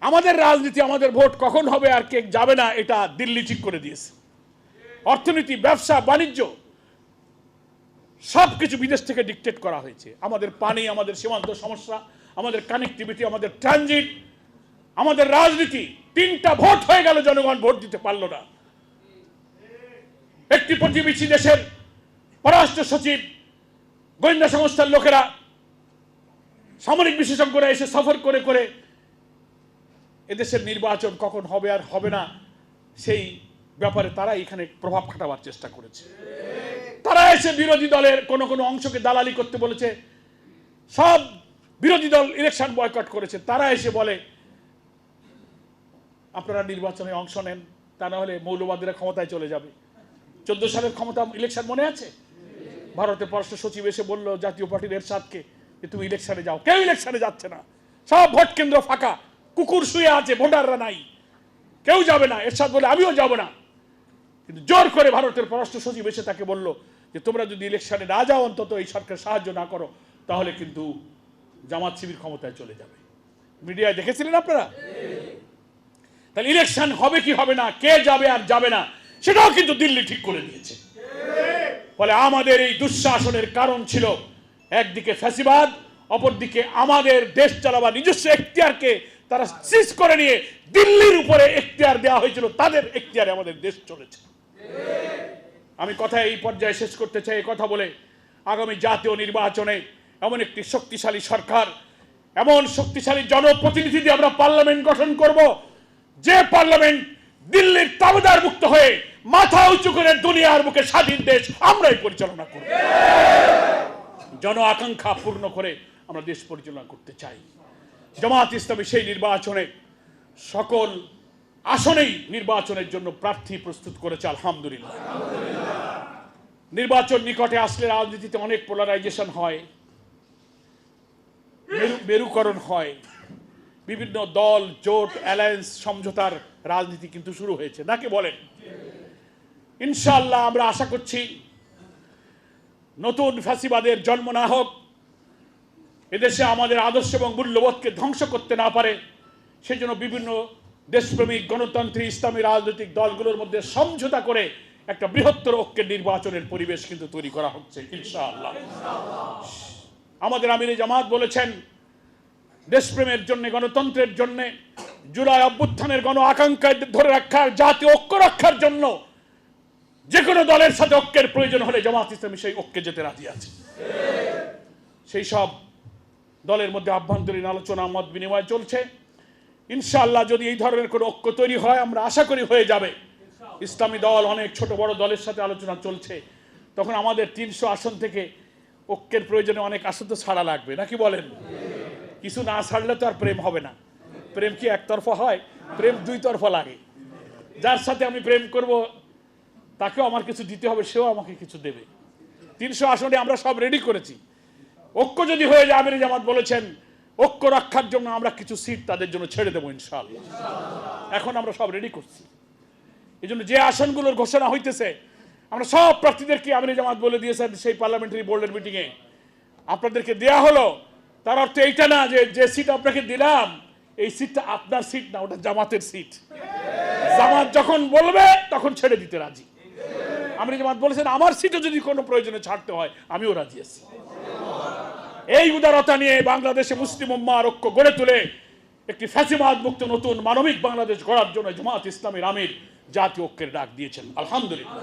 আমাদের রাজনীতি, আমাদের ভোট কখন হবে আর কে যাবে না এটা দিল্লি ঠিক করে দিয়েছে। অর্থনীতি, ব্যবসা, বাণিজ্য সবকিছু বিদেশ থেকে ডিকটেট করা হয়েছে। আমাদের পানি, আমাদের সীমান্ত সমস্যা, আমাদের কানেক্টিভিটি, আমাদের ট্রানজিট, আমাদের রাজনীতি, 3টা ভোট হয়ে গেল, জনগণ ভোট দিতে পারলো না। একটি প্রতিবেশী দেশের পররাষ্ট্র সচিব, গোয়েন্দা সংস্থার লোকেরা, সামরিক বিশেষজ্ঞরা এসে সফর করে করে এদেশের নির্বাচন কখন হবে আর হবে না সেই ব্যাপারে তারা এখানে প্রভাব খাটাবার চেষ্টা করেছে। তারা এসে বিরোধী দলের কোনো কোনো অংশকে দালালি করতে বলেছে। সব বিরোধী দল ইলেকশন বয়কট করেছে। তারা এসে বলে আপনারা নির্বাচনে অংশ নেন, তা না হলে মৌলবাদীরা ক্ষমতায় চলে যাবে। 14 সালের ক্ষমতা ইলেকশন মনে আছে? ভারতের পররাষ্ট্র সচিব এসে বলল জাতীয় পার্টির এরশাদকে যে তুমি ইলেকশনে যাও। কেউ ইলেকশনে যাচ্ছে না, সব ভোট কেন্দ্র ফাঁকা, কুকুর শুয়ে আছে, ভোটাররা নাই, কেউ যাবে না। এরশাদ বলে আমিও যাব না, কিন্তু জোর করে ভারতের পররাষ্ট্র সচিব এসে তাকে বলল যে তোমরা যদি ইলেকশনে না যাও, অন্তত এই সরকার সাহায্য না করো, তাহলে কিন্তু জামাত শিবির ক্ষমতায় চলে যাবে। মিডিয়ায় দেখেছিলেন আপনারা? তাহলে ইলেকশন হবে কি হবে না, কে যাবে আর যাবে না, সেটাও কিন্তু দিল্লি ঠিক করে দিয়েছে। ফলে আমাদের এই দুঃশাসনের কারণ ছিল একদিকে ফ্যাসিবাদ, অপরদিকে আমাদের দেশ চালাবার নিজস্ব এখতিয়ারকে তারা সিজ করে নিয়ে দিল্লির উপরে এখতিয়ার দেওয়া হয়েছিল, তাদের এখতিয়ারে আমাদের দেশ চলেছে। আমি কথা এই পর্যায়ে শেষ করতে চাই এই কথা বলে, আগামী জাতীয় নির্বাচনে এমন একটি শক্তিশালী সরকার, এমন শক্তিশালী জনপ্রতিনিধি দিয়ে আমরা পার্লামেন্ট গঠন করব, যে পার্লামেন্ট দিল্লির তাবেদার মুক্ত হয়ে মাথা উঁচু করে দুনিয়ার বুকে স্বাধীন দেশ আমরাই পরিচালনা করব। জন আকাঙ্ক্ষা পূর্ণ করে আমরা দেশ পরিচালনা করতে চাই। জামাত ইসলামী সেই নির্বাচনে সকল আসনেই নির্বাচনের জন্য প্রার্থী প্রস্তুত করেছে, আলহামদুলিল্লাহ। নির্বাচন নিকটে আসলে রাজনীতিতে অনেক পোলারাইজেশন হয়, মেরুকরণ হয়, বিভিন্ন দল, জোট, অ্যালায়েন্স, সমঝোতার রাজনীতি কিন্তু শুরু হয়েছে, নাকি বলেন? ইনশাআল্লাহ আমরা আশা করছি নতুন ফ্যাসিবাদের জন্ম না হোক, এদেশে আমাদের আদর্শ এবং মূল্যবোধকে ধ্বংস করতে না পারে, সেজন্য বিভিন্ন দেশপ্রেমিক, গণতন্ত্রী, ইসলামী রাজনৈতিক দলগুলোর মধ্যে সমঝোতা করে একটা বৃহত্তর ঐক্যের নির্বাচনের পরিবেশ কিন্তু তৈরি করা হচ্ছে ইনশাআল্লাহ। আমাদের আমিরে জামাত বলেছেন, দেশপ্রেমের জন্য, গণতন্ত্রের জন্য, জুলাই অভ্যুত্থানের গণ আকাঙ্ক্ষায় ধরে রাখার, জাতীয় ঐক্য রক্ষার জন্য যে কোনো দলের সাথে ঐক্যের প্রয়োজন হলে জামাত ইসলামী সেই ঐক্যে যেতে রাজি আছে। সেই সব দলের মধ্যে আভ্যন্তরীণ আলোচনা, মত বিনিময় চলছে। ইনশাআল্লাহ যদি এই ধরনের কোনো ঐক্য তৈরি হয়, আমরা আশা করি হয়ে যাবে। ইসলামী দল, অনেক ছোট বড় দলের সাথে আলোচনা চলছে, তখন আমাদের 300 আসন থেকে ঐক্যের প্রয়োজনে অনেক আসন তো ছাড়া লাগবে, নাকি বলেন? কিছু না ছাড়লে তো আর প্রেম হবে না। প্রেম কি একতরফা হয়? প্রেম 2 তরফা লাগে। যার সাথে আমি প্রেম করব তাকেও আমার কিছু দিতে হবে, সেও আমাকে কিছু দেবে। 300 আসনে আমরা সব রেডি করেছি। ঐক্য যদি হয়ে যায়, আমির জামাত বলেছেন ঐক্য রক্ষার জন্য আমরা কিছু সিট তাদের জন্য ছেড়ে দেবো ইনশাআল্লাহ। এখন আমরা সব রেডি করছি। এই জন্য যে আসনগুলোর ঘোষণা হইতেছে, আমরা সব প্রার্থীদেরকে আমির জামাত বলে দিয়েছেন সেই পার্লামেন্টারি বোর্ডের মিটিংয়ে, আপনাদেরকে দেয়া হলো, তার অর্থ এইটা না যে যে সিট আপনাকে দিলাম এই সিটটা আপনার সিট না, ওটা জামাতের সিট। জামাত যখন বলবে তখন ছেড়ে দিতে রাজি। আমির জামাত বলেছেন আমার সিটও যদি কোনো প্রয়োজনে ছাড়তে হয় আমিও রাজি আছি। এই উদারতা নিয়ে বাংলাদেশে মুসলিম উম্মাহর ঐক্য গড়ে তুলে একটি ফ্যাসিবাদ মুক্ত নতুন মানবিক বাংলাদেশ গড়ার জন্য জামাত ইসলামীর আমির জাতীয় ঐক্যের ডাক দিয়েছেন, আলহামদুলিল্লাহ।